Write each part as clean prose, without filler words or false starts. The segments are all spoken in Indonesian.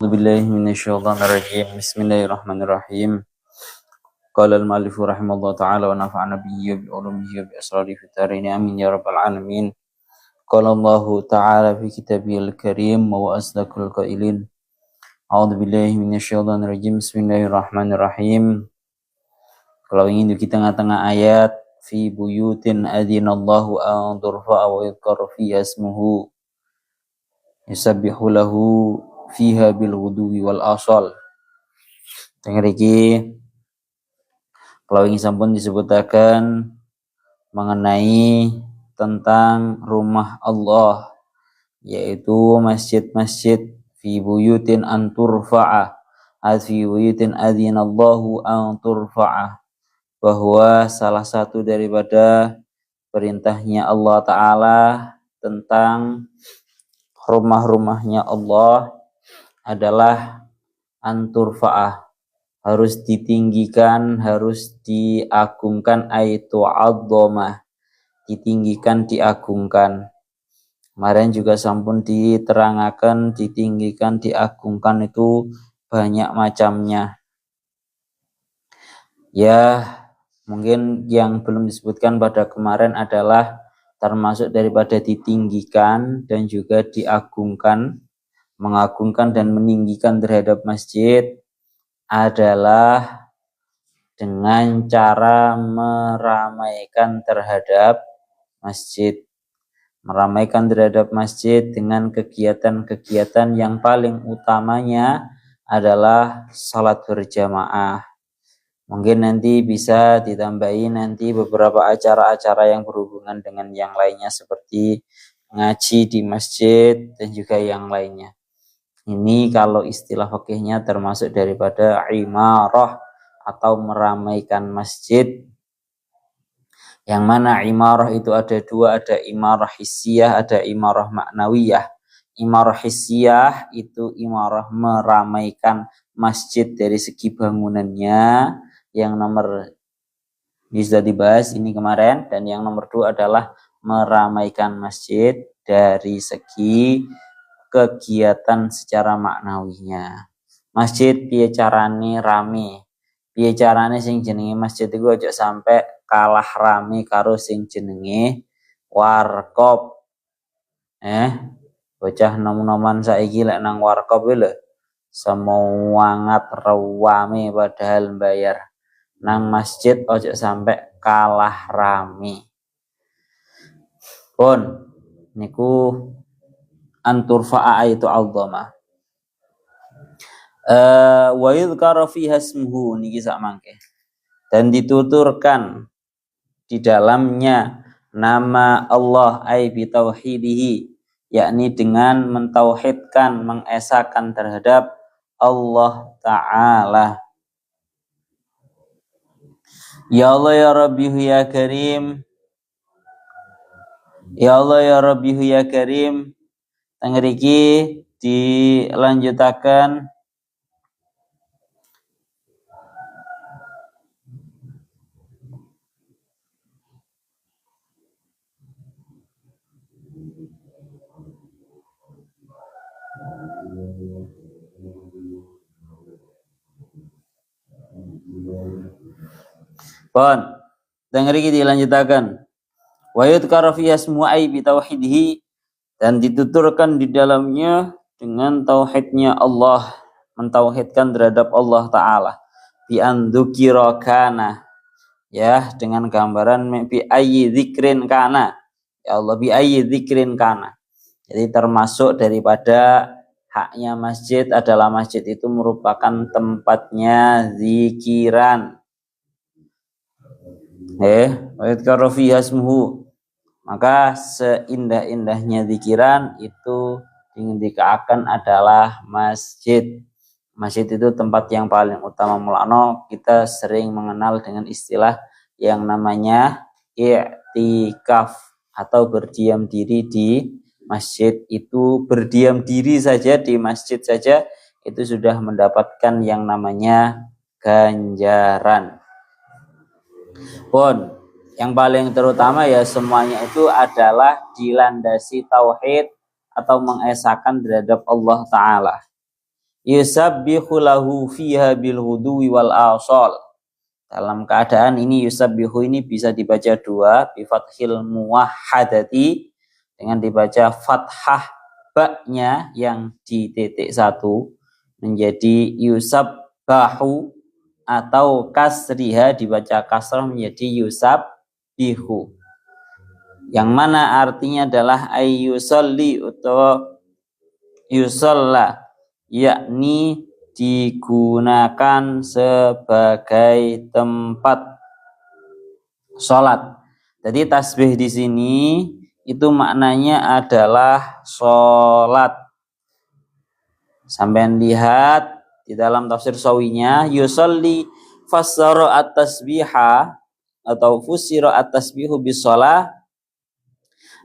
Billahi minasyaitonir rajim. Bismillahirrahmanirrahim. Qala al-mu'allif rahimahullah ta'ala wa nafa'ana bihi bi ulumihi wa bi asrari fi darin amin ya rabbal alamin. Qala Allah ta'ala fi kitabihil karim wa asdaqul qailin. A'udzu billahi minasyaitonir rajim. Bismillahirrahmanirrahim. Kalau ingin di tengah-tengah ayat fi buyutin adzinallahu an turfa'a wa yudhkara fiha ismuhu yusabbihu lahu fiha bil ghuduwi wal asal. Dengar iki kalau ingin sampun disebutakan mengenai tentang rumah Allah, yaitu masjid-masjid fi buyutin an turfa'a, fi buyutin adzinallahu an turfa'a, bahwa salah satu daripada perintahnya Allah Ta'ala tentang rumah-rumahnya Allah adalah anturfa'ah, harus ditinggikan, harus diagungkan, aitu adzamah, ditinggikan, diagungkan. Kemarin juga sampun diterangkan, ditinggikan, diagungkan itu banyak macamnya. Ya, mungkin yang belum disebutkan pada kemarin adalah termasuk daripada ditinggikan dan juga diagungkan, mengagungkan dan meninggikan terhadap masjid adalah dengan cara meramaikan terhadap masjid. Meramaikan terhadap masjid dengan kegiatan-kegiatan yang paling utamanya adalah salat berjamaah. Mungkin nanti bisa ditambahi nanti beberapa acara-acara yang berhubungan dengan yang lainnya seperti ngaji di masjid dan juga yang lainnya. Ini kalau istilah fikihnya termasuk daripada imarah atau meramaikan masjid. Yang mana imarah itu ada dua, ada imarah hissiyah, ada imarah maknawiyah. Imarah hissiyah itu imarah meramaikan masjid dari segi bangunannya, yang nomor bisa dibahas ini kemarin, dan yang nomor 2 adalah meramaikan masjid dari segi kegiatan secara maknawinya. Masjid piye carane rame, piye carane sing jenenge masjid iku aja sampai kalah rame karo sing jenenge warkop. Bocah nom-noman saiki lek nang warkop lho semangat rame padahal bayar. Nang masjid aja sampai kalah rame. Pun niku anturfa'a itu adzamah. Wa yudhkara fiha ismuhu niki sak mangke. Dan dituturkan di dalamnya nama Allah ai bi tauhidihi, yakni dengan mentauhidkan, mengesahkan terhadap Allah Ta'ala. Ya Allah ya Rabbihu ya Karim. Ya Allah ya Rabbihu ya Karim. Tengeriki dilanjutakan wa yudhkara fiha ismu ai bi tauhidhi, dan dituturkan di dalamnya dengan tauhidnya Allah, mentauhidkan terhadap Allah Ta'ala. Bi andukira kana, ya, dengan gambaran bi ayyi dzikrin kana. Ya Allah, bi ayyi dzikrin kana. Jadi termasuk daripada haknya masjid adalah masjid itu merupakan tempatnya zikiran. Wa yudhkara fiha ismuhu, maka seindah-indahnya zikiran itu dikatakan adalah masjid. Masjid itu tempat yang paling utama. Mulanya kita sering mengenal dengan istilah yang namanya i'tikaf atau berdiam diri di masjid. Itu berdiam diri saja di masjid saja itu sudah mendapatkan yang namanya ganjaran. Pun yang paling terutama ya semuanya itu adalah dilandasi tauhid atau mengesahkan terhadap Allah Ta'ala. yusabbihu lahu fiha bil huduwi wal asal. Dalam keadaan ini yusabbihu ini bisa dibaca dua, bi fathil muwahhadati, dengan dibaca fathah ba-nya yang di titik satu menjadi yusabbahu, atau kasriha dibaca kasrah menjadi yusabbihu, yang mana artinya adalah ayyusalli atau yusalla, yakni digunakan sebagai tempat sholat. Jadi tasbih di sini itu maknanya adalah sholat. Sampai lihat di dalam tafsir Sawinya, yusalli fassara at-tasbiha atau fusira at-tasbihu bis-shalah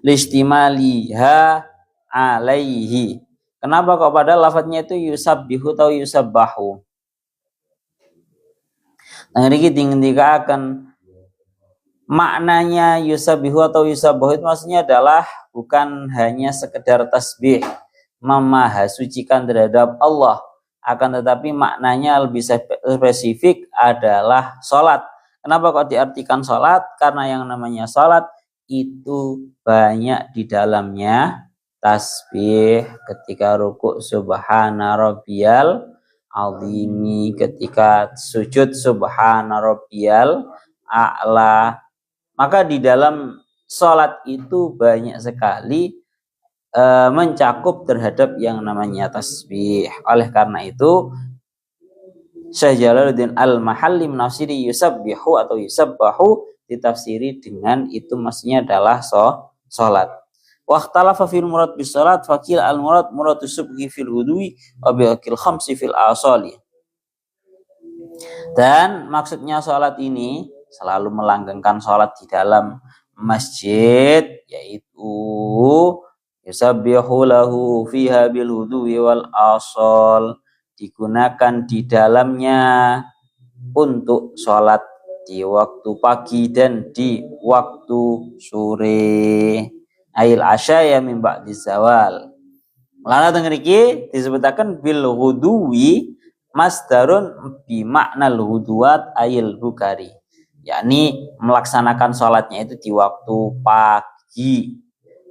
listimaliha alaihi. Kenapa kok pada lafadznya itu yusabbihu atau yusabbahu? Nah, ini kita akan maknanya yusabbihu atau yusabbahu itu maksudnya adalah bukan hanya sekedar tasbih, memahasucikan terhadap Allah, akan tetapi maknanya lebih spesifik adalah sholat. Kenapa kok diartikan sholat? Karena yang namanya sholat itu banyak di dalamnya tasbih, ketika ruku subhana rabbiyal azimi, ketika sujud subhana rabbiyal a'la. Maka di dalam sholat itu banyak sekali mencakup terhadap yang namanya tasbih. Oleh karena itu Syekh Jalaluddin Al-Mahalli menafsiri yusabbihu atau yusabbahu ditafsiri dengan itu maksudnya adalah sholat. Wa ikhtalafa fil murad bis salat faqil al murad muratus subhi fil hudwi wa biqil khamsi fil asali. Dan maksudnya sholat ini selalu melanggengkan sholat di dalam masjid, yaitu yusabbihu lahu fiha bil hudwi wal asal, digunakan di dalamnya untuk sholat di waktu pagi dan di waktu sore. Ail asyaya min ba'di zawal. Lana tengriki disebutakan bil hudwi masdarun bi maknal huduat ayil bukari, yakni melaksanakan sholatnya itu di waktu pagi,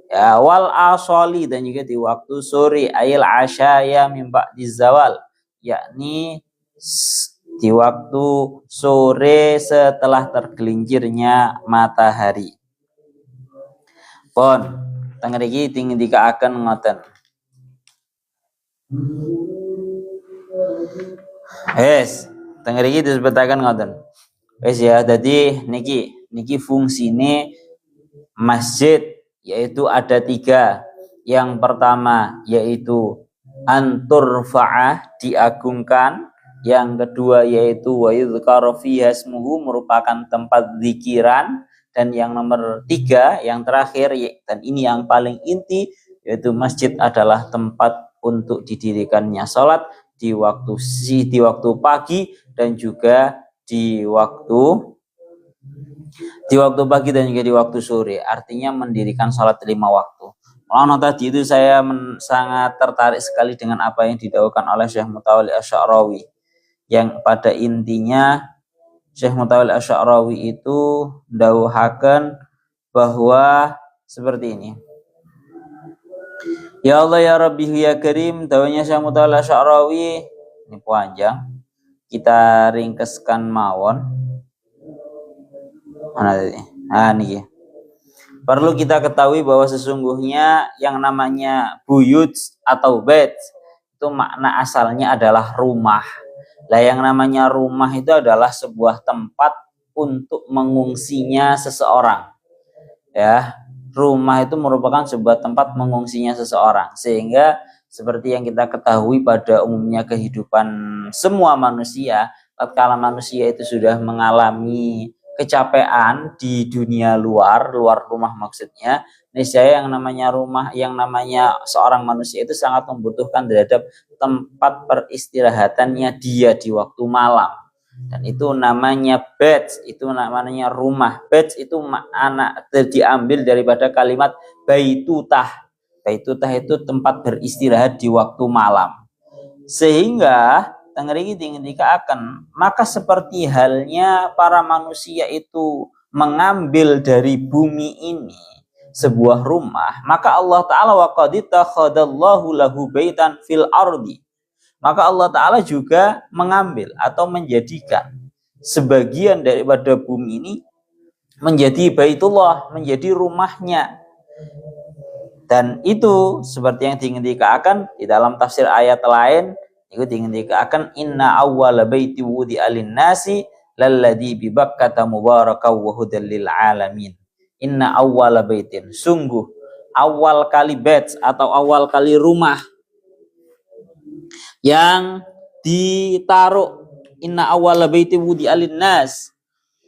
ya, wal asoli, dan juga di waktu sore, ayil asyaya min ba'di zawal, yakni di waktu sore setelah tergelincirnya matahari. Pon tengriki tinggi dikaaken ngoten. Tengriki disebutaken ngoten. Ya, jadi niki fungsine masjid yaitu ada 3. Yang pertama yaitu anturfa'ah, diagungkan. Yang kedua yaitu wa yudhkara fiha ismuhu, merupakan tempat zikiran. Dan yang nomor 3, yang terakhir, dan ini yang paling inti, yaitu masjid adalah tempat untuk didirikannya sholat di waktu pagi dan juga di waktu pagi dan juga di waktu sore. Artinya mendirikan sholat 5 waktu. Malah tadi itu saya sangat tertarik sekali dengan apa yang didawuhkan oleh Syekh Mutawalli Asy-Sya'rawi, yang pada intinya Syekh Mutawalli Asy-Sya'rawi itu dawuhaken bahwa seperti ini. Ya Allah ya Rabbi ya Karim, dawuhnya Syekh Mutawalli Asy-Sya'rawi ini panjang. Kita ringkeskan mawon. Mana tadi? Nah, niki. Perlu kita ketahui bahwa sesungguhnya yang namanya buyut atau bait itu makna asalnya adalah rumah. Lah yang namanya rumah itu adalah sebuah tempat untuk mengungsinya seseorang. Ya, rumah itu merupakan sebuah tempat mengungsinya seseorang. Sehingga seperti yang kita ketahui pada umumnya kehidupan semua manusia, tatkala manusia itu sudah mengalami kecapean di dunia luar rumah maksudnya, niscaya yang namanya rumah, yang namanya seorang manusia itu sangat membutuhkan terhadap tempat peristirahatannya dia di waktu malam. Dan itu namanya bed, itu namanya rumah. Bed itu diambil daripada kalimat baitutah. Baitutah itu tempat beristirahat di waktu malam. Sehingga tengriki tinggal akan maka seperti halnya para manusia itu mengambil dari bumi ini sebuah rumah, maka Allah Ta'ala wa qad ittakhadallahu lahu baitan fil ardi, maka Allah Ta'ala juga mengambil atau menjadikan sebagian daripada bumi ini menjadi baitullah, menjadi rumahnya. Dan itu seperti yang diindikakan di dalam tafsir ayat lain, itu diindikakan inna awwala baiti wudi'a lin-nasi lalladzi bi Bakkata mubarakaw wa hudal lil alamin. Inna awwala baitin, sungguh awal kali bait atau awal kali rumah yang ditaruh, inna awwala baiti wudi'a lin-nas,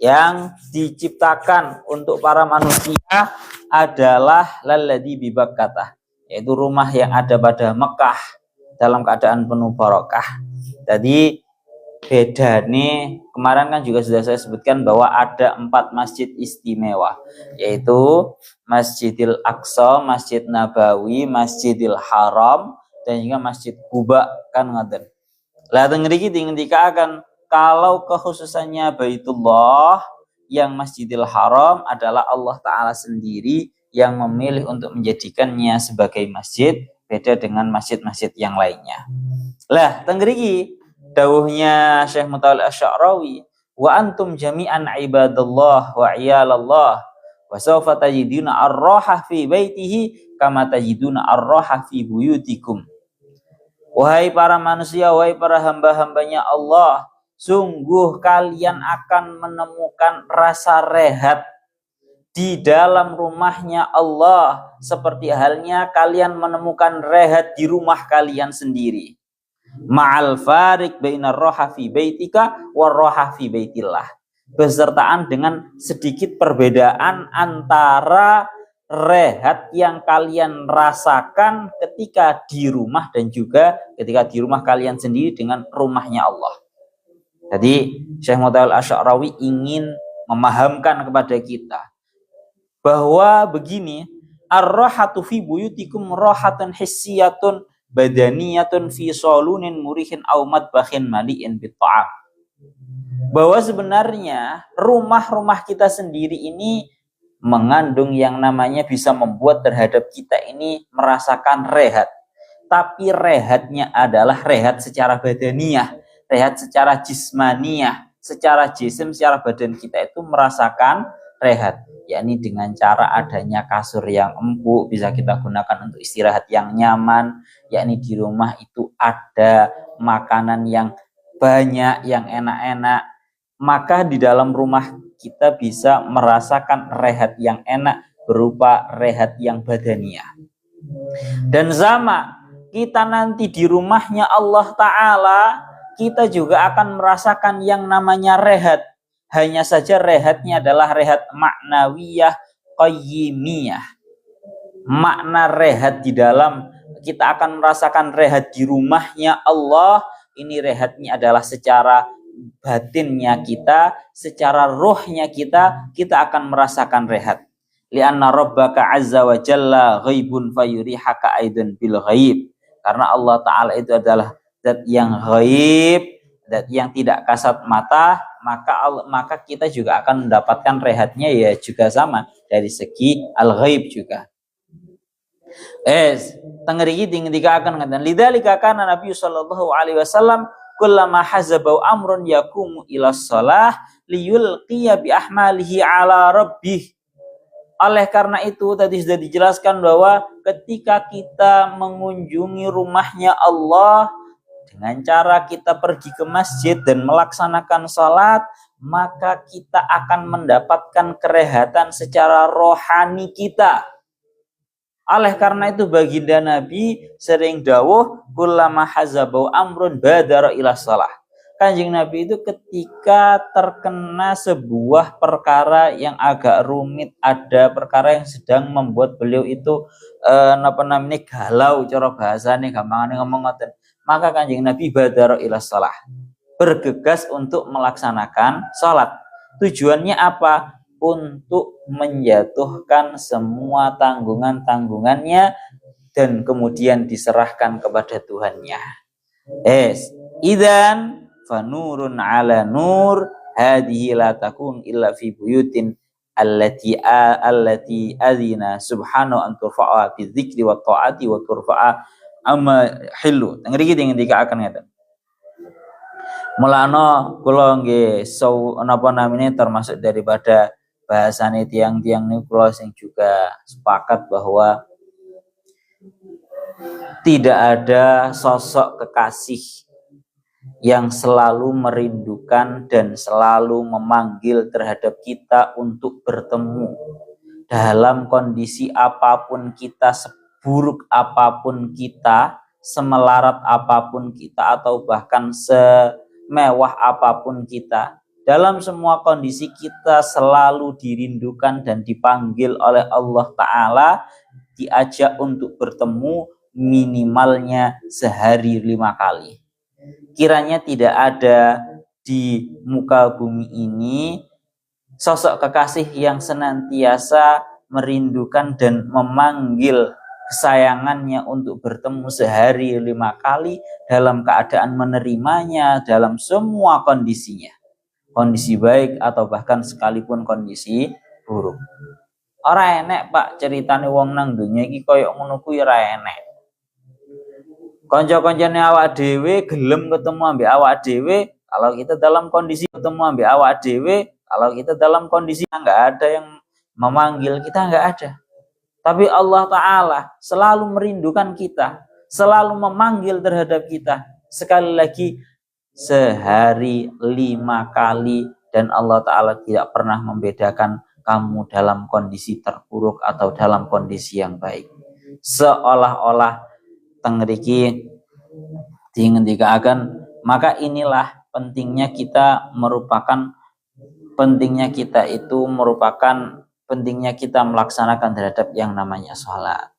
yang diciptakan untuk para manusia adalah lalladzi bi Bakkah, yaitu rumah yang ada pada Mekah dalam keadaan penuh barokah. Jadi beda nih, kemarin kan juga sudah saya sebutkan bahwa ada 4 masjid istimewa, yaitu Masjidil Aqsa, Masjid Nabawi, Masjidil Haram, dan juga Masjid Quba kan ngoten. Lah teng mriki diindikaken kalau kekhususannya Baitullah yang Masjidil Haram adalah Allah Ta'ala sendiri yang memilih untuk menjadikannya sebagai masjid, beda dengan masjid-masjid yang lainnya. Lah teng mriki dawuhnya Syekh Mutawalli Asy-Sya'rawi, wa antum jami'an ibadallah wa iyalallah wa sawfa tajiduna ar-raha fi baitihi kama tajiduna ar-raha fi buyutikum. Wahai para manusia, wahai para hamba-hambanya Allah, sungguh kalian akan menemukan rasa rehat di dalam rumahnya Allah, seperti halnya kalian menemukan rehat di rumah kalian sendiri. Ma'al farik bainar roha fi baitika war roha fi baitillah, besertaan dengan sedikit perbedaan antara rehat yang kalian rasakan ketika di rumah dan juga ketika di rumah kalian sendiri dengan rumahnya Allah. Jadi Syekh Mutawalli Asy-Sya'rawi ingin memahamkan kepada kita bahwa begini, ar-rahatu fi buyutikum rahatan hissiyatun badaniyatun fi salunin murihin aw matbakhin mali'in bitta'am. Bahwa sebenarnya rumah-rumah kita sendiri ini mengandung yang namanya bisa membuat terhadap kita ini merasakan rehat. Tapi rehatnya adalah rehat secara badaniyah, rehat secara jismaniyah, secara jisim, secara badan kita itu merasakan rehat, yakni dengan cara adanya kasur yang empuk, bisa kita gunakan untuk istirahat yang nyaman, yakni di rumah itu ada makanan yang banyak, yang enak-enak, maka di dalam rumah kita bisa merasakan rehat yang enak berupa rehat yang badaniah. Dan sama, kita nanti di rumahnya Allah Ta'ala, kita juga akan merasakan yang namanya rehat. Hanya saja rehatnya adalah rehat maknawiyah qayyimiyah. Makna rehat di dalam, kita akan merasakan rehat di rumahnya Allah, ini rehatnya adalah secara batinnya kita, secara rohnya kita akan merasakan rehat. Lianna rabbaka azza wa jalla ghaibun fayurihaka aidan bil ghaib. Karena Allah Ta'ala itu adalah zat yang ghaib, zat yang tidak kasat mata, maka kita juga akan mendapatkan rehatnya ya juga sama dari segi al-ghaib juga. Tengriki tinggal akan ngatakan lidzalika kana Nabi sallallahu alaihi wasallam kullama hazabau amrun yakumu ila shalah liyulqiya bi ahmalihi ala rabbih. Oleh karena itu tadi sudah dijelaskan bahwa ketika kita mengunjungi rumahnya Allah dengan cara kita pergi ke masjid dan melaksanakan salat, maka kita akan mendapatkan kerehatan secara rohani kita. Oleh karena itu baginda Nabi sering dawuh kullama hazabau amrun badara ila shalah. Kanjeng Nabi itu ketika terkena sebuah perkara yang agak rumit, ada perkara yang sedang membuat beliau itu galau, cara bahasane gampangane ngomong ngoten. Maka Kanjeng Nabi badara ila shalah, bergegas untuk melaksanakan salat. Tujuannya apa? Untuk menjatuhkan semua tanggungan-tanggungannya dan kemudian diserahkan kepada Tuhannya. Idan fanurun ala nur hadhihi la takun illa fi buyutin allati adzina subhanahu an turfa'a fi dzikri wa ta'ati wa turfa'a amma hillu. Ngriki ngendika akan ngeten. Mulane kula nggih napa namine termasuk daripada bahasane tiang-tiang niku kula sing juga sepakat bahwa tidak ada sosok kekasih yang selalu merindukan dan selalu memanggil terhadap kita untuk bertemu dalam kondisi apapun kita, seburuk apapun kita, semelarat apapun kita, atau bahkan semewah apapun kita. Dalam semua kondisi kita selalu dirindukan dan dipanggil oleh Allah Ta'ala, diajak untuk bertemu minimalnya sehari 5 kali. Kiranya tidak ada di muka bumi ini sosok kekasih yang senantiasa merindukan dan memanggil kesayangannya untuk bertemu sehari 5 kali dalam keadaan menerimanya dalam semua kondisinya. Kondisi baik atau bahkan sekalipun kondisi buruk. Ora enek Pak ceritane wong nang donya iki koyo ngono kuwi ora enek. Kanca-kancane awak dhewe gelem ketemu ambek awak dhewe kalau kita dalam kondisi ketemu ambek awak dhewe, kalau kita dalam kondisi enggak ada yang memanggil kita, enggak ada. Tapi Allah Ta'ala selalu merindukan kita, selalu memanggil terhadap kita. Sekali lagi sehari 5 kali, dan Allah Ta'ala tidak pernah membedakan kamu dalam kondisi terpuruk atau dalam kondisi yang baik. Seolah-olah tengriki dingendikaken, maka inilah pentingnya kita melaksanakan terhadap yang namanya sholat.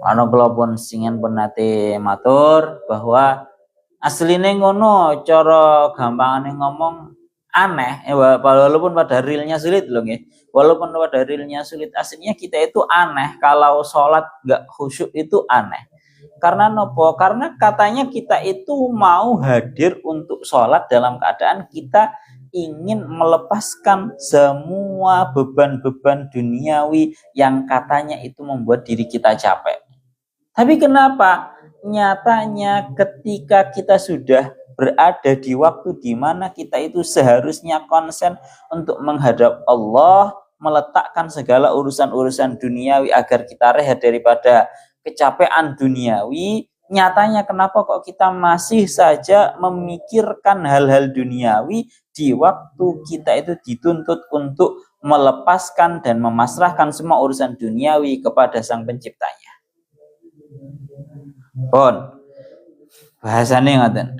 Ana kula pun singen pun nate matur bahwa asline ngono, cara gampangane ngomong aneh, walaupun pada realnya sulit loh nggih. Walaupun pada realnya sulit, aslinya kita itu aneh kalau sholat nggak khusyuk itu aneh. Karena nopo? Karena katanya kita itu mau hadir untuk sholat dalam keadaan kita ingin melepaskan semua beban-beban duniawi yang katanya itu membuat diri kita capek. Tapi kenapa? Nyatanya ketika kita sudah berada di waktu di mana kita itu seharusnya konsen untuk menghadap Allah, meletakkan segala urusan-urusan duniawi agar kita rehat daripada kecapean duniawi, nyatanya kenapa kok kita masih saja memikirkan hal-hal duniawi di waktu kita itu dituntut untuk melepaskan dan memasrahkan semua urusan duniawi kepada Sang Penciptanya. Pun bahasane ngoten.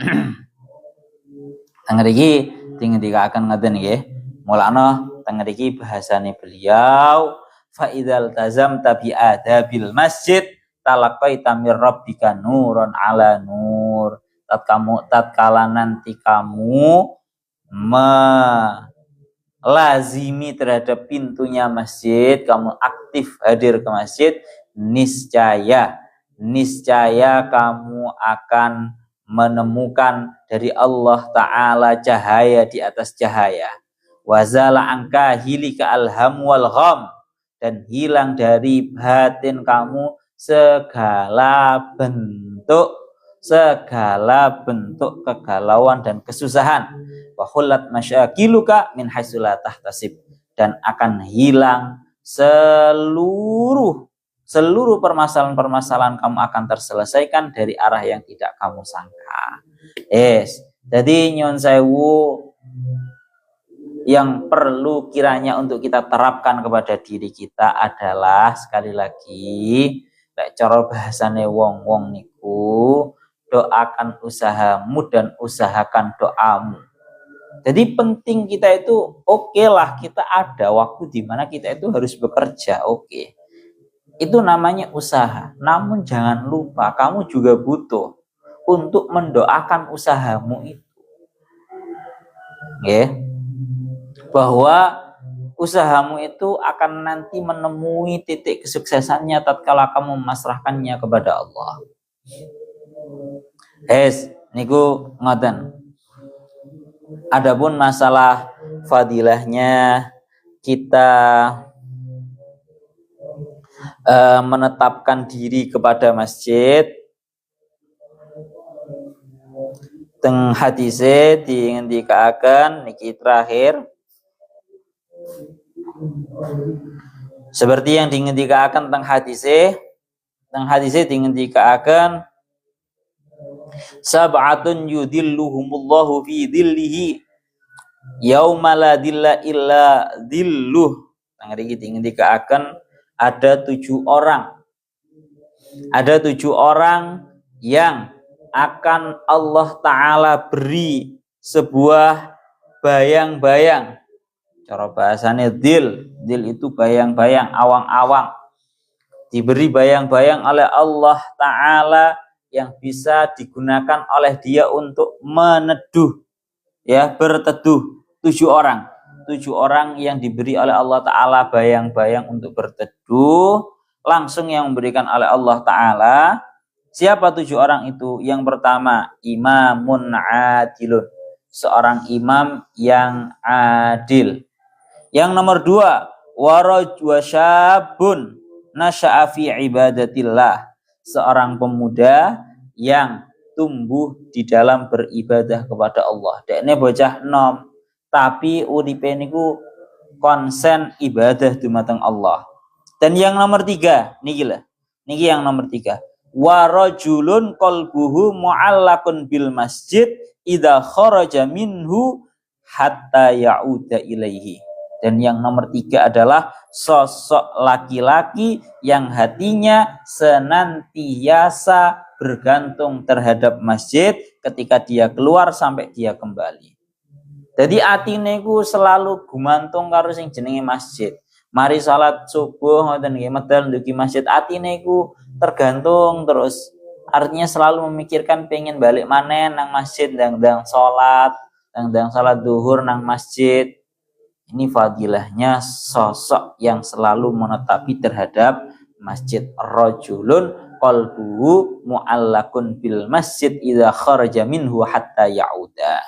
Teng mriki dingendikaken ngoten nggih. Mulane teng mriki bahasane beliau fa idzal tazamta bi adabil masjid talaqaita mir rabbika nuron ala nur. Tatkala nanti kamu melazimi terhadap pintunya masjid, kamu aktif hadir ke masjid, niscaya kamu akan menemukan dari Allah Ta'ala cahaya di atas cahaya. Wazala angka hilika alham wal gham, dan hilang dari batin kamu segala bentuk kegalauan dan kesusahan. Wa khullat masyakiluka min haitsu la tahtasib, dan akan hilang seluruh permasalahan-permasalahan kamu akan terselesaikan dari arah yang tidak kamu sangka. Jadi nyon sewu yang perlu kiranya untuk kita terapkan kepada diri kita adalah, sekali lagi, lek cara bahasane wong-wong niku, doakan usahamu dan usahakan doamu. Jadi penting kita itu oke lah, kita ada waktu di mana kita itu harus bekerja, oke. Itu namanya usaha. Namun jangan lupa kamu juga butuh untuk mendoakan usahamu itu. Bahwa usahamu itu akan nanti menemui titik kesuksesannya tatkala kamu memasrahkannya kepada Allah. Niku ngoten. Adapun masalah fadilahnya kita menetapkan diri kepada masjid, teng hadise diingendikaken niki terakhir seperti yang diingendikaken teng hadise diingendikaken sab'atun yudhilluhumullahu fi dhillihi yauma la dhilla illa dhilluh. Teng mriki diingendikaken ada 7 orang. Ada 7 orang yang akan Allah Ta'ala beri sebuah bayang-bayang. Cara bahasanya dil itu bayang-bayang, awang-awang. Diberi bayang-bayang oleh Allah Ta'ala yang bisa digunakan oleh dia untuk meneduh, ya, berteduh. 7 orang. 7 orang yang diberi oleh Allah Ta'ala bayang-bayang untuk berteduh, langsung yang memberikan oleh Allah Ta'ala. Siapa 7 orang itu? Yang pertama, imamun adilun, seorang imam yang adil. Yang nomor 2, wasyabun nasya'a fi ibadatillah, seorang pemuda yang tumbuh di dalam beribadah kepada Allah. Dekne bocah nom, tapi uripe niku konsen ibadah dumateng Allah. Dan yang nomor 3, niki yang nomor 3, wa rajulun qalbuhu mu'allaqun bil masjid idza kharaja minhu hatta ya'uda ilaihi. Dan yang nomor 3 adalah sosok laki-laki yang hatinya senantiasa bergantung terhadap masjid ketika dia keluar sampai dia kembali. Jadi atine ku selalu gumantung karo sing jenenge masjid. Mari salat subuh ngoten nggih medal ndugi masjid, atine ku tergantung terus. Artinya selalu memikirkan pengen balik maneh nang masjid, ndang salat duhur nang masjid. Ini fadilahnya sosok yang selalu menetapi terhadap masjid. Rajulun qalbuhu mu'allakun bil masjid idza kharaja minhu hatta ya'uda.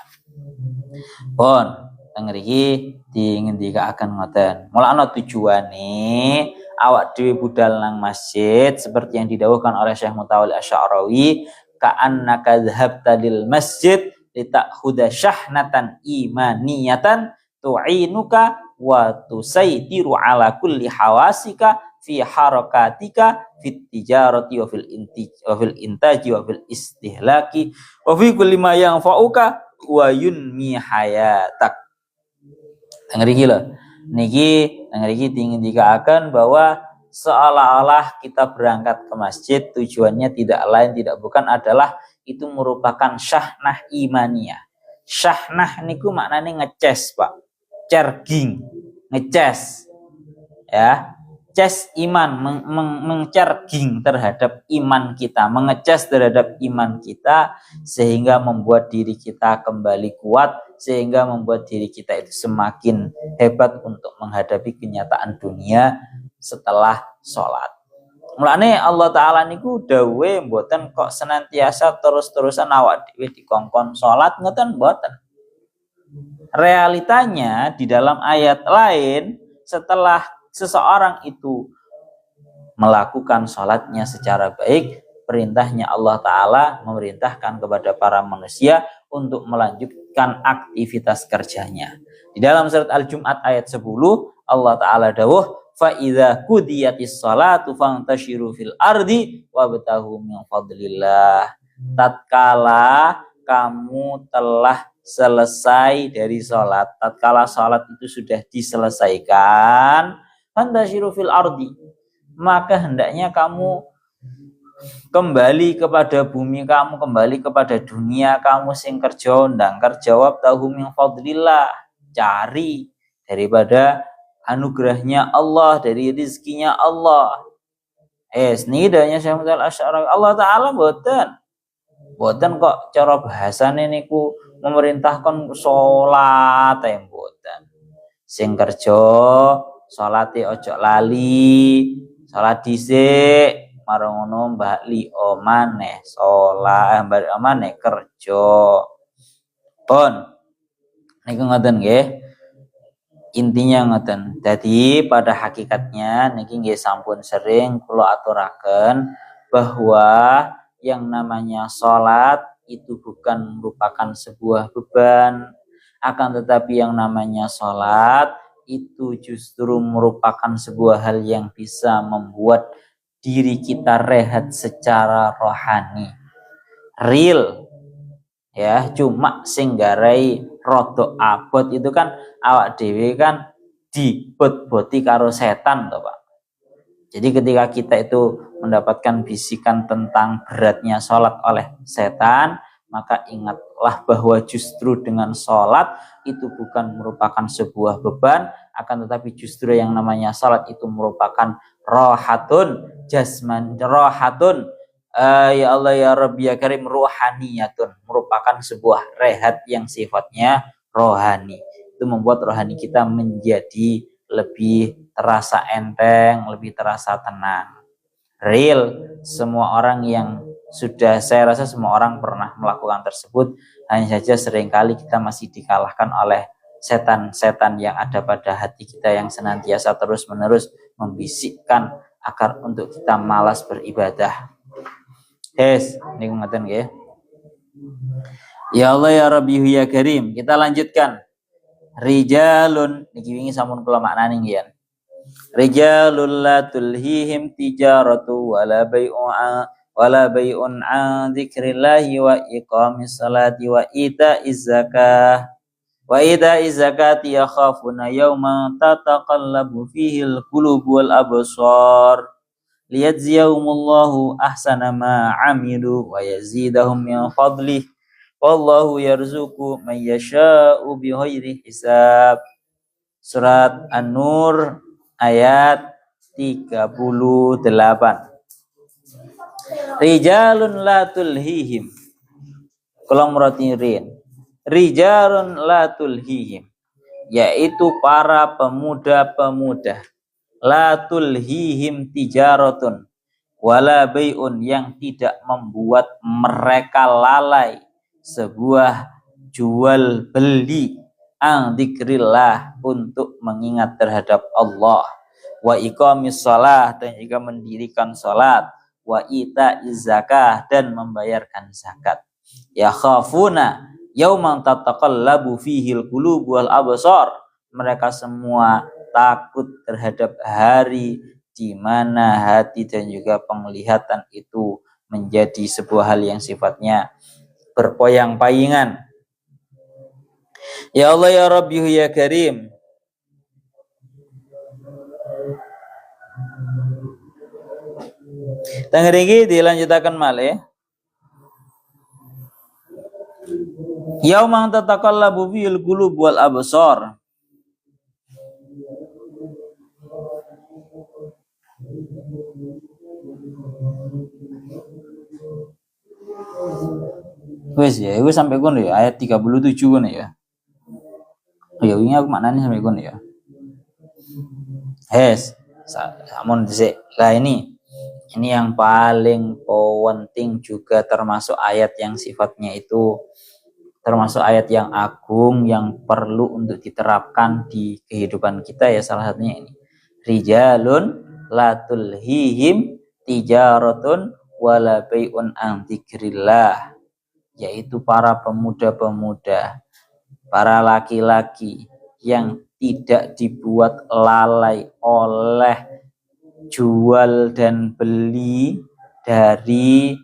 Pun teng mriki diingendikaken ngoten. Mulane tujuane awak dhewe budal nang masjid seperti yang didhawuhkan oleh Syekh Mutawalli Asy'arawi, ka'annaka dhahabta lil masjid litakhudha syahnatan imaniyatan tu'inuka wa tusaitiru ala kulli hawasika fi harakatika fit tijarati wa fil intaji wa fil istihlaki wa fi kulli ma yanfa'uka wa yunmi hayatak. Niki diingendikaken bahwa seolah-olah kita berangkat ke masjid tujuannya tidak lain tidak bukan adalah itu merupakan syahnah imaniyah. Syahnah niku maknanya ngeces, Pak. Cerging, ngeces. Ya. Ces iman, mencerging terhadap iman kita, mengecas terhadap iman kita sehingga membuat diri kita kembali kuat, sehingga membuat diri kita itu semakin hebat untuk menghadapi kenyataan dunia setelah sholat. Mulane Allah Ta'ala niku dawuhe mboten kok senantiasa terus-terusan awak dhewe dikongkon sholat, ngoten mboten. Realitanya di dalam ayat lain, setelah seseorang itu melakukan sholatnya secara baik, perintahnya Allah Ta'ala memerintahkan kepada para manusia untuk melanjutkan aktivitas kerjanya. Di dalam surat Al-Jum'at ayat 10, Allah Ta'ala dawuh, فَإِذَا قُضِيَتِ الصَّلَاةُ فَانْتَشِرُوا فِي الْأَرْضِ وَابْتَغُوا مِنْ فَضْلِ اللَّهِ. Tatkala kamu telah selesai dari sholat, tatkala sholat itu sudah diselesaikan, fantashiru fil ardi, maka hendaknya kamu kembali kepada bumi kamu, kembali kepada dunia kamu sing kerja ndang kerjawab tahu min fadlillah, cari daripada anugerahnya Allah, dari rizkinya Allah. Snidanya Syekh Mutawalli Asy'arawi, Allah Ta'ala boten kok cara bahasane niku memerintahkan sholat yang boten. Sing kerja sholate ojo lali, sholat dhisik, marono bali omane salat bali omane kerja. Pun niku ngoten nggih. Intinya ngoten. Jadi pada hakikatnya niki nggih sampun sering kula aturaken bahwa yang namanya salat itu bukan merupakan sebuah beban, akan tetapi yang namanya salat itu justru merupakan sebuah hal yang bisa membuat diri kita rehat secara rohani. Real ya, cuma sing garai rodok abot itu kan awak dhewe kan dibot-boti karo setan toh Pak. Jadi ketika kita itu mendapatkan bisikan tentang beratnya sholat oleh setan, maka ingatlah bahwa justru dengan sholat itu bukan merupakan sebuah beban, akan tetapi justru yang namanya sholat itu merupakan rohatun jasman, rohatun ya Allah ya Rabbi ya Karim rohaniyatun, merupakan sebuah rehat yang sifatnya rohani. Itu membuat rohani kita menjadi lebih terasa enteng, lebih terasa tenang. Real, semua orang yang saya rasa semua orang pernah melakukan tersebut, hanya saja seringkali kita masih dikalahkan oleh setan-setan yang ada pada hati kita yang senantiasa terus-menerus membisikkan agar untuk kita malas beribadah. Ini ngeten nggih. Ya Allah ya Rabbi ya Karim. Kita lanjutkan. Rijalun niki wingi sampun kula maknani nggih. Rijalul la tulhihim tijaratu wala bai'un an dzikrillahi wa iqamis salati wa ita'iz zakati yakhafuna yawman tataqallabu fihi al-qulub wal absar liyajziyahumullahu ahsana ma 'amilu wa yazidahum min fadlih wallahu yarzuqu man yasha'u bighairi hisab. Surat An-Nur ayat 38. Rijalun la tulhihim. Kula muratirin. Rijalun la tulhihim, yaitu para pemuda-pemuda. La tulhihim tijaratun wala bai'un, yang tidak membuat mereka lalai sebuah jual beli an dzikrillah, untuk mengingat terhadap Allah, wa iqamis shalah, dan juga mendirikan salat, wa itaiz zakah, dan membayarkan zakat. Ya khafuna yauman tataqallabu fihil qulub wal absar, mereka semua takut terhadap hari di mana hati dan juga penglihatan itu menjadi sebuah hal yang sifatnya berpoyang-payingan. Ya Allah ya Rabbi ya Karim. Tangriki dilanjutakan malih. Yaumang tataqallabu fil qulub wal absar. Wes ya, itu sampai kono ya, ayat 37 kono ya. Ya wingi aku maknanya sampai kono ya. Samun dhisik. Lah ini yang paling penting juga, termasuk ayat yang sifatnya itu termasuk ayat yang agung yang perlu untuk diterapkan di kehidupan kita ya. Salah satunya ini. Rijalun la tulhihim tijaratun wala bai'un an dzikrillah, yaitu para pemuda-pemuda, para laki-laki yang tidak dibuat lalai oleh jual dan beli dari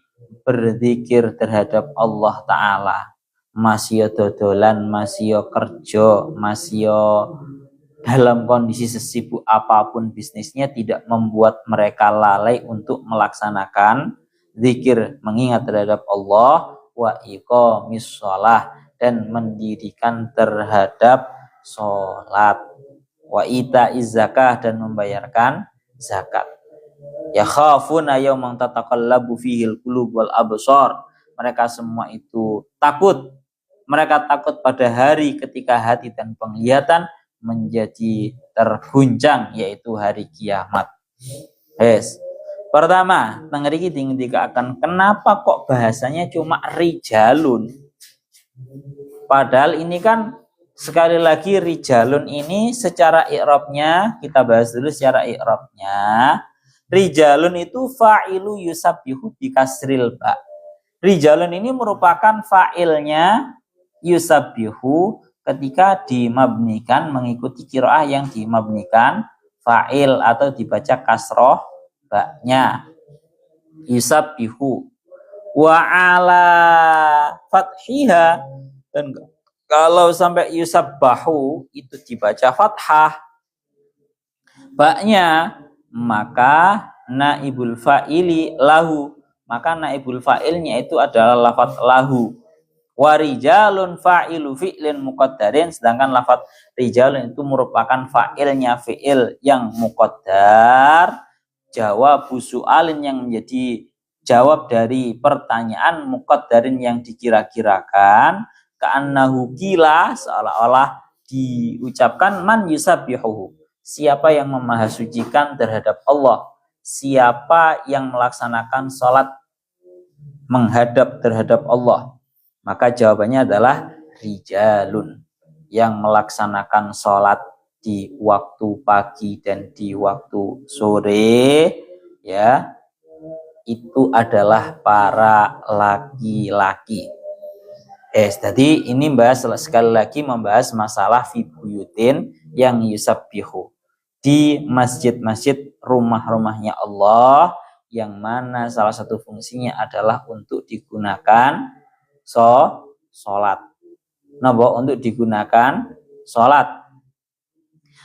berzikir terhadap Allah Ta'ala. Masih dodolan, masih kerja, masih dalam kondisi sesibuk apapun bisnisnya, tidak membuat mereka lalai untuk melaksanakan zikir, mengingat terhadap Allah, wa iqamis shalah, dan mendirikan terhadap sholat, wa itaiz zakah, dan membayarkan zakat. Ya khafuna yauman tataqallabu fihil qulub wal absar, mereka semua itu takut. Mereka takut pada hari ketika hati dan penglihatan menjadi terguncang, yaitu hari kiamat. Pertama, tengriki akan kenapa kok bahasanya cuma rijalun? Padahal ini kan sekali lagi rijalun ini secara i'rabnya, kita bahas dulu secara i'rabnya. Rijalun itu fa'ilu yusabbihu bikasril ba. Rijalun ini merupakan fa'ilnya yusabbihu ketika dimabnikan mengikuti qiraah yang dimabnikan fa'il atau dibaca kasroh ba-nya. Yusabbihu wa ala fathiha, dan kalau sampai yusabbahu itu dibaca fathah ba-nya, maka naibul fa'ili lahu, maka naibul fa'ilnya itu adalah lafadz lahu. Wa rijalun fa'ilu fi'lin muqaddarin, sedangkan lafadz rijalun itu merupakan fa'ilnya fi'il yang muqaddar, jawabu su'alin yang menjadi jawab dari pertanyaan muqaddarin yang dikira-kirakan, ka'annahu qila, seolah-olah diucapkan man yusabbihuhu, siapa yang memahasucikan terhadap Allah, siapa yang melaksanakan salat menghadap terhadap Allah. Maka jawabannya adalah rijalun, yang melaksanakan sholat di waktu pagi dan di waktu sore, ya, itu adalah para laki-laki. Jadi ini sekali lagi membahas masalah fi buyutin yang yusabbihu, di masjid-masjid rumah-rumahnya Allah, yang mana salah satu fungsinya adalah untuk digunakan sholat. Napa untuk digunakan sholat.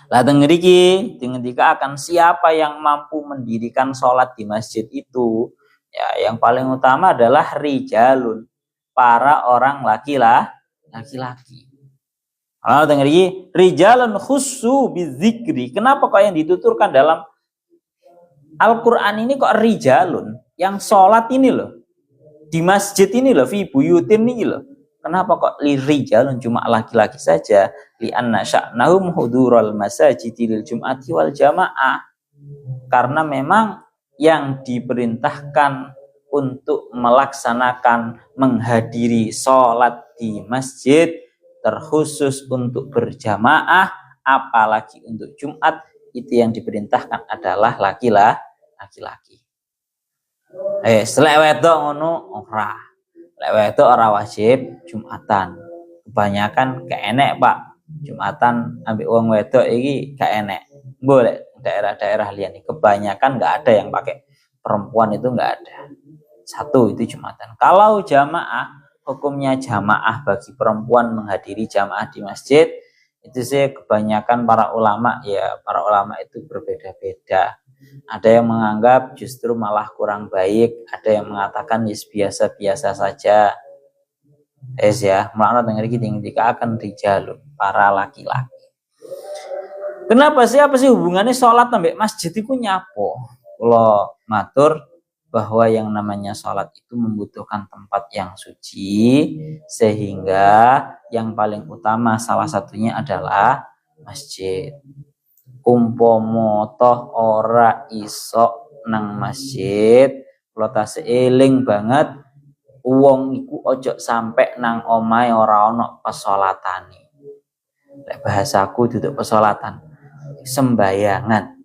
Lah tengriki akan siapa yang mampu mendirikan sholat di masjid itu, ya, yang paling utama adalah rijalun, para orang laki-laki. Kalau tengriki rijalun khussu bizikri, kenapa kok yang dituturkan dalam Al-Quran ini kok rijalun, yang sholat ini loh, di masjid ini loh, fi buyutin ini loh. Kenapa kok rijalun, cuma laki-laki saja? Li'anna sya'nahum hudural masajidi lil jum'ati wal jamaah. Karena memang yang diperintahkan untuk melaksanakan menghadiri sholat di masjid, terkhusus untuk berjamaah, apalagi untuk Jumat, itu yang diperintahkan adalah laki-laki. Selek wedok ngono ora. Lek wedok ora wajib Jumatan. Kebanyakan gak enek, Pak. Jumatan ambek wong wedok iki gak enek. Boleh daerah-daerah liyan kebanyakan gak ada yang pakai perempuan, itu gak ada. Satu itu Jumatan. Kalau jamaah, hukumnya jamaah bagi perempuan menghadiri jamaah di masjid, itu sih kebanyakan para ulama itu berbeda-beda. Ada yang menganggap justru malah kurang baik, ada yang mengatakan biasa-biasa saja. Ya, melaknat dengan ketika akan rijalun, para laki-laki. Kenapa sih, apa sih hubungannya sholat sampai masjid itu nyapo? Kalau matur bahwa yang namanya sholat itu membutuhkan tempat yang suci, sehingga yang paling utama salah satunya adalah masjid. Umpomo toh ora iso nang masjid, kula tasih eling banget, wong iku ojo sampai nang omahe ora ana pesolatane. Lek bahasaku duduk pesolatan, sembayangan.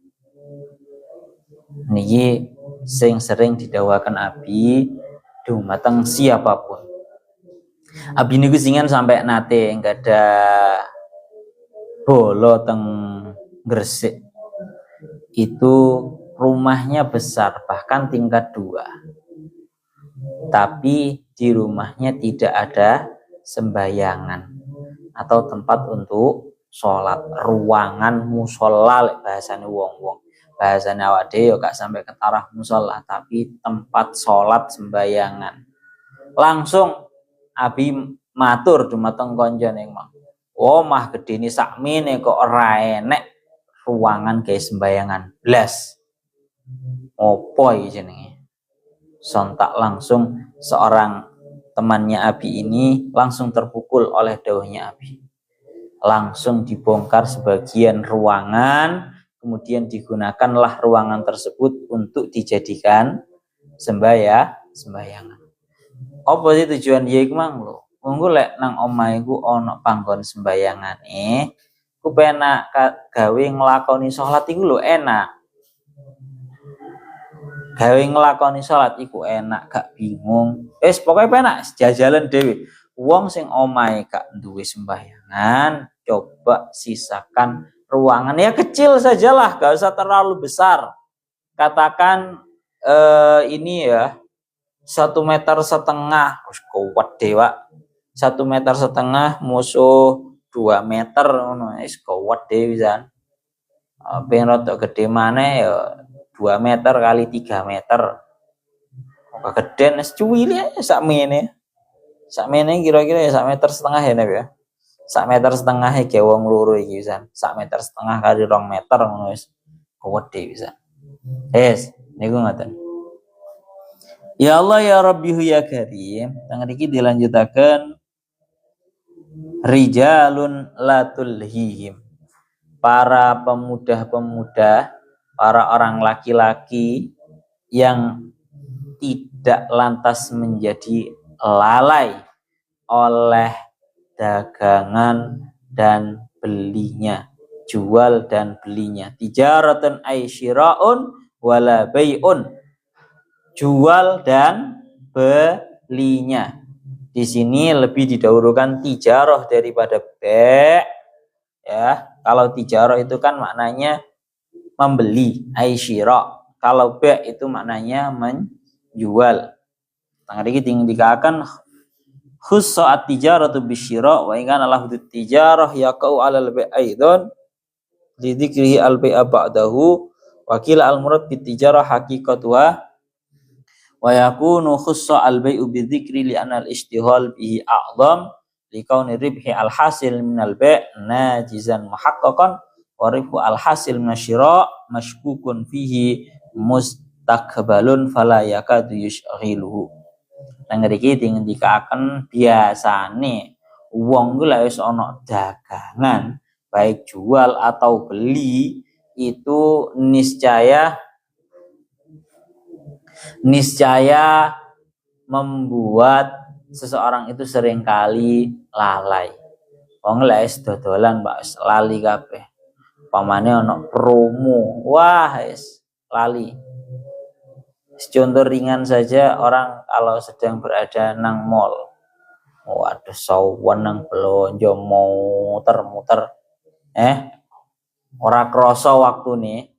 Niki sing sering didawakan Abi dumateng siapapun. Abi niku singan sampai nate enggak ada bolo teng Gresik. Itu rumahnya besar, bahkan tingkat 2. Tapi di rumahnya tidak ada sembayangan atau tempat untuk sholat, ruangan musola bahasane wong-wong. Bahasane awak dhewe yo gak sampai ke taraf musola, tapi tempat sholat sembayangan. Langsung Abi matur dumateng konjone mang. Omah gedene sakmene kok ora enek ruangan kayak sembayangan blas. Opo iki jenenge? Sontak langsung seorang temannya Abi ini langsung terpukul oleh dawuhnya Abi. Langsung dibongkar sebagian ruangan, kemudian digunakanlah ruangan tersebut untuk dijadikan sembayangan. Apa sih tujuan ya iku mang lho? Monggo lek nang omahe ku ana panggon sembayangane, ku penak gawe nglakoni salat iku lho enak. Gawe nglakoni salat iku enak, gak bingung. Wis pokoke penak jajalan dhewe. Wong sing omahe gak duwe sembayangan, coba sisakan ruangan ya kecil sajalah, gak usah terlalu besar. Katakan ini ya 1,5 meter, kuat dewa. 1,5 meter musuh 2 meter ngono wis kuat dhewe pisan. Ben rada gede maneh ya 2 meter kali 3 meter. Kok gedhen wis cuwili sakmene. Sakmene kira-kira ya 1,5 meter ya nek ya. 1,5 meter ge wong loro iki pisan. 1,5 meter kali 2 meter ngono wis kuwede pisan. Niku ngoten. Ya Allah ya Rabbihu ya Karim. Tang niki dilanjutaken rijalun latulhihim. Para pemuda-pemuda, para orang laki-laki yang tidak lantas menjadi lalai oleh dagangan dan belinya, jual dan belinya. Tijaratun aisyiraun wala bai'un. Jual dan belinya. Di sini lebih didahulukan tijarah daripada be'. Ya, kalau tijarah itu kan maknanya membeli, aisyira. Kalau be' itu maknanya menjual. Tanggal ini dikatakan khussa at-tijaratu bisyira wa in kana lafdhu tijarah yaqau 'alal bai' aidan li dzikrihi al-bai'a ba'dahu wa qila al-murad bit tijarah haqiqatuha wa yakunu khussa al-bai'u bi dzikri li anna al-ishtihal bihi a'zam li kauni ribhi al-hasil min al-bai' najizan muhaqqaqan wa ribhu al-hasil min asy-syira' mashkukun fihi mustaqbalun fala yakadu yushghiluhu. Nang ngriki dikatakan biasane wong ku lek wis ana dagangan baik jual atau beli itu niscaya membuat seseorang itu seringkali lalai. Wong lek wis dodolan mbak wis lali kabeh. Pamane ana promo, wah wis lali. Contoh ringan saja, orang kalau sedang berada nang mall, ada sawan nang belanja muter-muter, ora krasa waktune,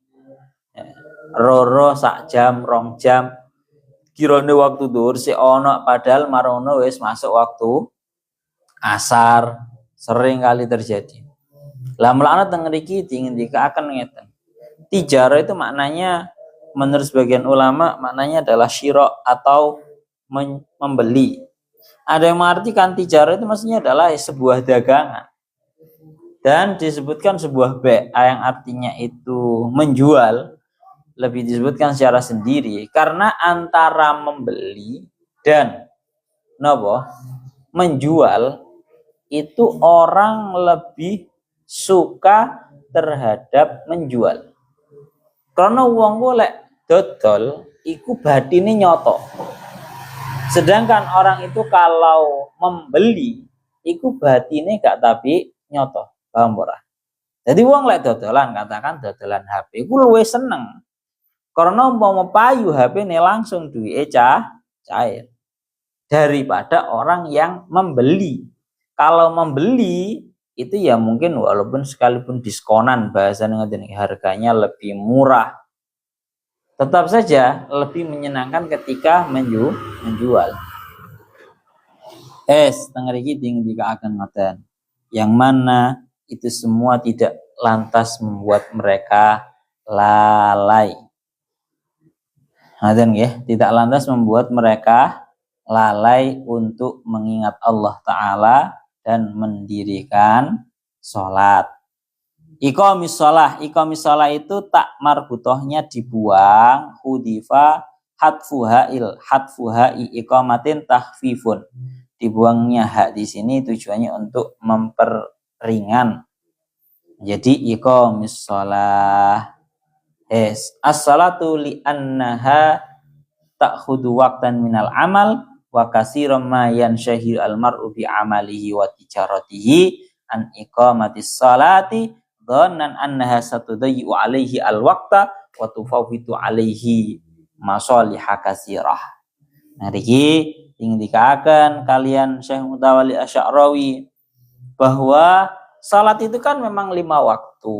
roro sak jam, 2 jam, kirane waktu dhuwur sik ana padahal marono wis masuk waktu asar, sering kali terjadi. Lah melaknat teng mriki dikatakan ngeten. Tijarah itu maknanya menurut sebagian ulama maknanya adalah syira atau membeli. Ada yang mengartikan tijarah itu maksudnya adalah sebuah dagangan. Dan disebutkan sebuah be' yang artinya itu menjual, lebih disebutkan secara sendiri karena antara membeli dan menjual itu orang lebih suka terhadap menjual. Karena wong golek dodol iku batine nyoto. Sedangkan orang itu kalau membeli iku batine gak tapi nyoto. Paham ora? Jadi wong lek dodolan, katakan dodolan HP iku luwih seneng. Karena umpama payu HP-ne langsung duwike cair daripada orang yang membeli. Kalau membeli itu ya mungkin walaupun sekalipun diskonan bahasanya harganya lebih murah, tetap saja lebih menyenangkan ketika menjual. Tengah iki dikatakan ngoten. Yang mana itu semua tidak lantas membuat mereka lalai. Ngoten nggih, tidak lantas membuat mereka lalai untuk mengingat Allah Ta'ala dan mendirikan sholat. Iqamis sholah itu tak marbutohnya dibuang, hudifa hatfuha'i iqamatin tahfifun. Dibuangnya hak di sini tujuannya untuk memperingan. Jadi iqamis sholah. As-salatu li annaha ta'khudhu waqtan minal amal wa katsiran ma yanshahil al-mar'u bi amalihi wa tijaratihi an iqamatis salati dhannan annaha satudayyu alaihi al-waqta wa tufawwitu alaihi masaliha katsirah. Nah iki ingin dikatakan kalian Syekh Mutawalli Asy'arawi bahwa salat itu kan memang 5 waktu.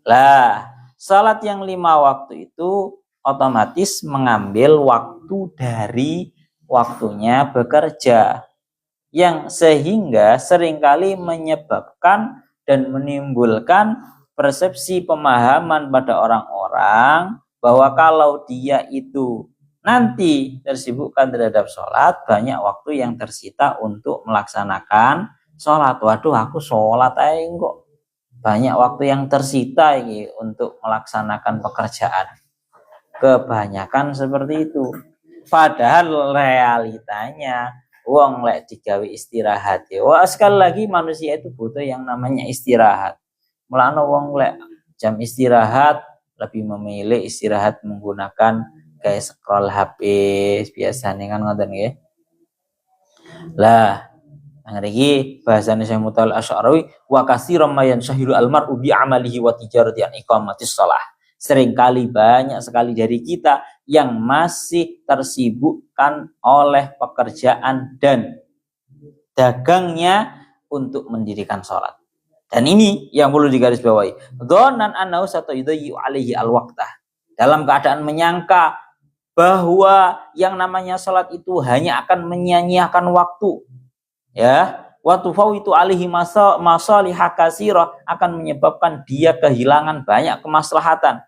Lah, salat yang 5 waktu itu otomatis mengambil waktu dari waktunya bekerja, yang sehingga seringkali menyebabkan dan menimbulkan persepsi pemahaman pada orang-orang bahwa kalau dia itu nanti tersibukkan terhadap sholat, banyak waktu yang tersita untuk melaksanakan sholat. Waduh, aku sholat aja kok banyak waktu yang tersita ini untuk melaksanakan pekerjaan. Kebanyakan seperti itu. Padahal realitanya wong lek digawe istirahat ya. Wah, sekali lagi manusia itu butuh yang namanya istirahat. Mulane wong lek jam istirahat lebih memilih istirahat menggunakan kayak scroll HP biasanya kan ngoten nggih. Lah, ngriki bahasane Syekh Mutawalli Asy'arawi wa katsiran ma yanshahilu al-mar'u bi amalihi wa tijarati an iqamatis shalah. Seringkali banyak sekali dari kita yang masih tersibukkan oleh pekerjaan dan dagangnya untuk mendirikan sholat. Dan ini yang perlu digarisbawahi. Dhannan annahu satayudayyu alaihi al-waqtah. Dalam keadaan menyangka bahwa yang namanya sholat itu hanya akan menyia-nyiakan waktu. Ya, wa tufawitu alaihi masalihah katsirah, akan menyebabkan dia kehilangan banyak kemaslahatan.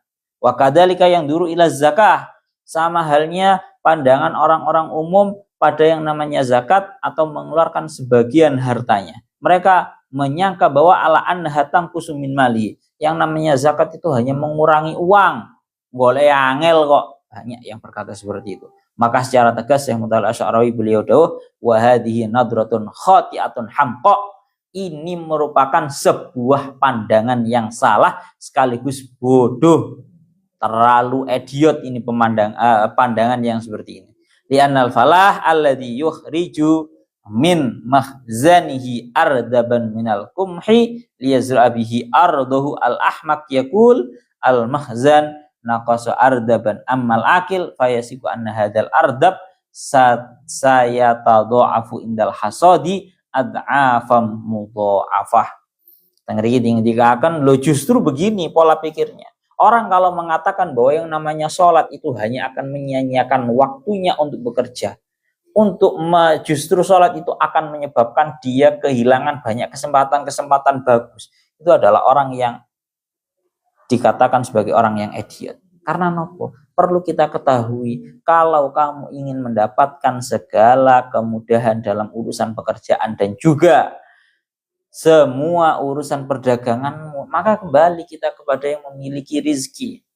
Wa kadzalika yang duru ila zakah, sama halnya pandangan orang-orang umum pada yang namanya zakat atau mengeluarkan sebagian hartanya. Mereka menyangka bahwa ala annaha tanqusu min mali, yang namanya zakat itu hanya mengurangi uang. Boleh angel kok, banyak yang berkata seperti itu. Maka secara tegas Syekh Mutawalli Asy'arawi beliau dawuh wa hadhihi nadratun khati'atun hamqa, ini merupakan sebuah pandangan yang salah sekaligus bodoh, terlalu idiot ini pandangan yang seperti ini. Li'annal falah alladhi yukhriju min mahzanihi ardaban minal kumhi liyazra bihi ardahu al-ahmaq yaqul al-mahzan naqasa ardaban ammal akil fayasiku anna hadzal ardab sayatadha'afu indal hasadi ad'afam mudha'afah. Tengeri dikatakan lo justru begini pola pikirnya. Orang kalau mengatakan bahwa yang namanya sholat itu hanya akan menyia-nyiakan waktunya untuk bekerja, justru sholat itu akan menyebabkan dia kehilangan banyak kesempatan bagus. Itu adalah orang yang dikatakan sebagai orang yang idiot. Karena nopo? Perlu kita ketahui, kalau kamu ingin mendapatkan segala kemudahan dalam urusan pekerjaan dan juga semua urusan perdaganganmu, maka kembali kita kepada yang memiliki rizki,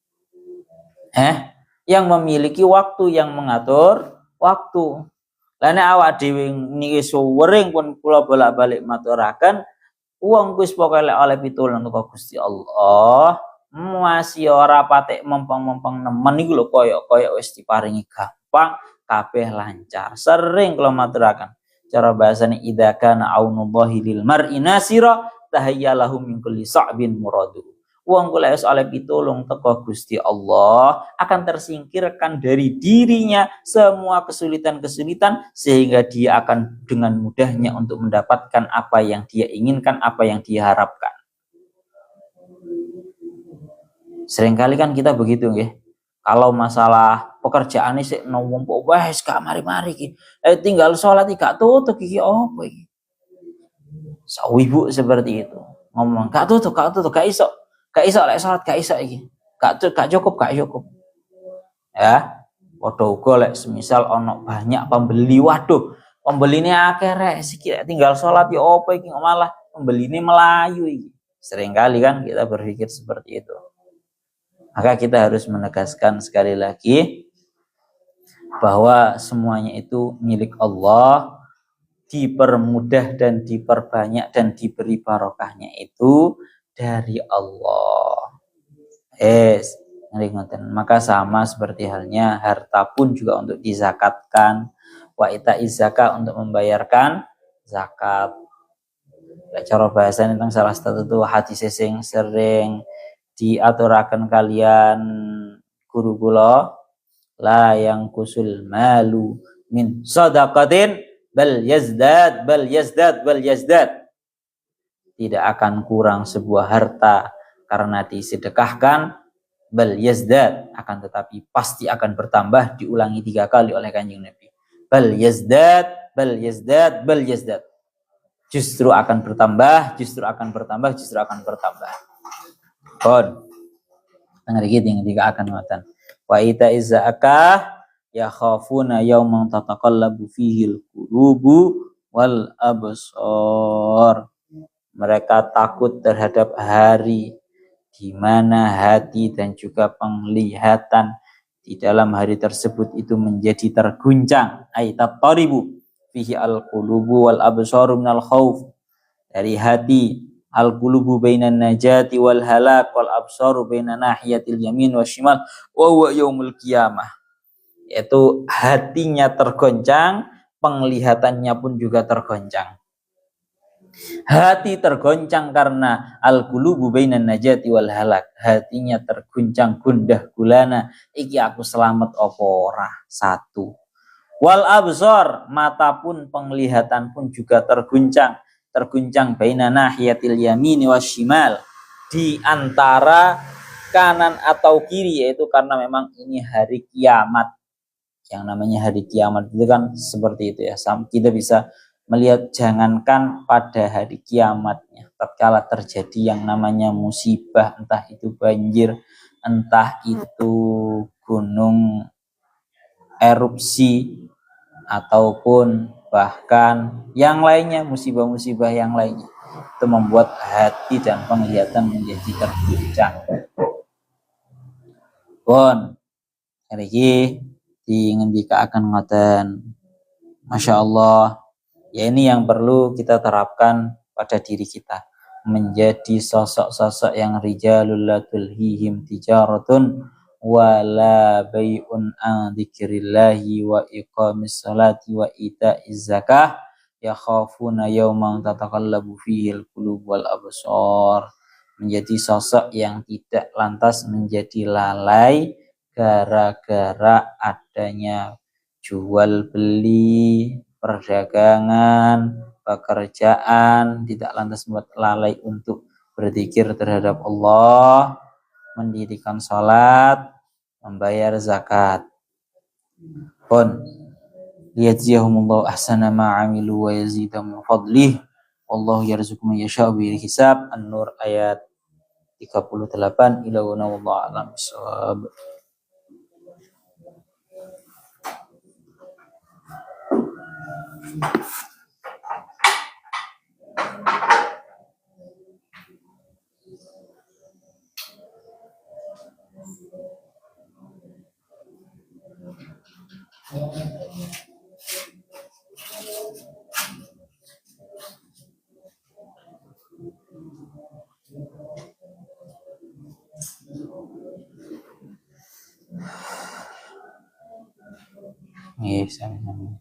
yang memiliki waktu, yang mengatur waktu. Lane awak dhewe niki suwering pun kula bolak-balik maturaken, wong wis pokoke oleh pitulung karo Gusti Allah, masih ora patek mempeng-mempeng nemen iku lho, koyok wis diparingi gampang, kabeh lancar. Sering kula maturaken. Cara bahasane idza kana aunullahi lil mar'i nasira tahayyalahu min kulli sa'bin muradu. Wong kula wis oleh pitulung teko Gusti Allah, akan tersingkirkan dari dirinya semua kesulitan-kesulitan, sehingga dia akan dengan mudahnya untuk mendapatkan apa yang dia inginkan, apa yang dia harapkan. Seringkali kan kita begitu nggih. Kalau masalah pekerjaan ini sik numpuk wes gak mari-mari iki. Tinggal sholat gak tutup iki opo iki. Sawibu seperti itu. Ngomong gak tutup, gak iso. Gak iso lek sholat gak iso iki. Gak cukup. Ya. Padha uga lek semisal ono banyak pembeli, waduh, pembeline akeh rek, sikit tinggal sholat ya opo iki, malah pembeline melayu iki. Seringkali kan kita berpikir seperti itu. Maka kita harus menegaskan sekali lagi bahwa semuanya itu milik Allah, dipermudah dan diperbanyak dan diberi barokahnya itu dari Allah. Maka sama seperti halnya harta pun juga untuk dizakatkan, wa ita'iz zakat untuk membayarkan zakat. Cara bahasa tentang salah satu itu hadis sing sering diaturakan kalian guru kula, la yang kusul malu min sadaqatin bal yazdad bal yazdad bal yazdad. Tidak akan kurang sebuah harta karena disedekahkan, bal yazdad, akan tetapi pasti akan bertambah, diulangi 3 kali oleh Kanjeng Nabi. Bal yazdad bal yazdad bal yazdad. Justru akan bertambah, justru akan bertambah, justru akan bertambah. Kon. Ngerti yang tiga akan ngoten. Wa ita izzakah ya khafuna yauman tataqallabu fihil qulubu wal absar. Mereka takut terhadap hari di mana hati dan juga penglihatan di dalam hari tersebut itu menjadi terguncang. Aitat taribu fihi al-qulubu wal absaru minal khauf. Dari hati al-qulubu bainan najati wal halak wal absaru bainan nahiyatil yamin wa shimal wa huwa yaumul qiyamah. Yaitu hatinya tergoncang, penglihatannya pun juga tergoncang. Hati tergoncang karena al-qulubu bainan najati wal halak. Hatinya terguncang gundah gulana, iki aku selamat apa ora? 1. Wal absar, mata pun penglihatan pun juga terguncang baina nahiyatil yamini wasyimal, di antara kanan atau kiri, yaitu karena memang ini hari kiamat. Yang namanya hari kiamat itu kan seperti itu ya. Kita bisa melihat jangankan pada hari kiamatnya, tatkala terjadi yang namanya musibah, entah itu banjir, entah itu gunung erupsi, ataupun bahkan yang lainnya, musibah-musibah yang lainnya, itu membuat hati dan penglihatan menjadi terguncang. Bon, hari ini diingendika akan ngoten. Masya Allah, ya ini yang perlu kita terapkan pada diri kita, menjadi sosok-sosok yang rijalul la tulhihim tijaratun wala bai'un an dzikrillahi wa iqamis salati wa ita'iz zakah yakhafuna yauman tataqallabu fihil qulub wal absar. Menjadi sosok yang tidak lantas menjadi lalai gara-gara adanya jual beli, perdagangan, pekerjaan, tidak lantas membuat lalai untuk berzikir terhadap Allah, mendirikan salat, membayar zakat. Pun liyajziyahumullahu ahsana ma 'amilu wa yazidahum min fadlih. Wallahu yarzuqu man yasha'u bighairi hisab. An-Nur ayat 38 ila wa wallahu a'lam bissawab. Yes, amin.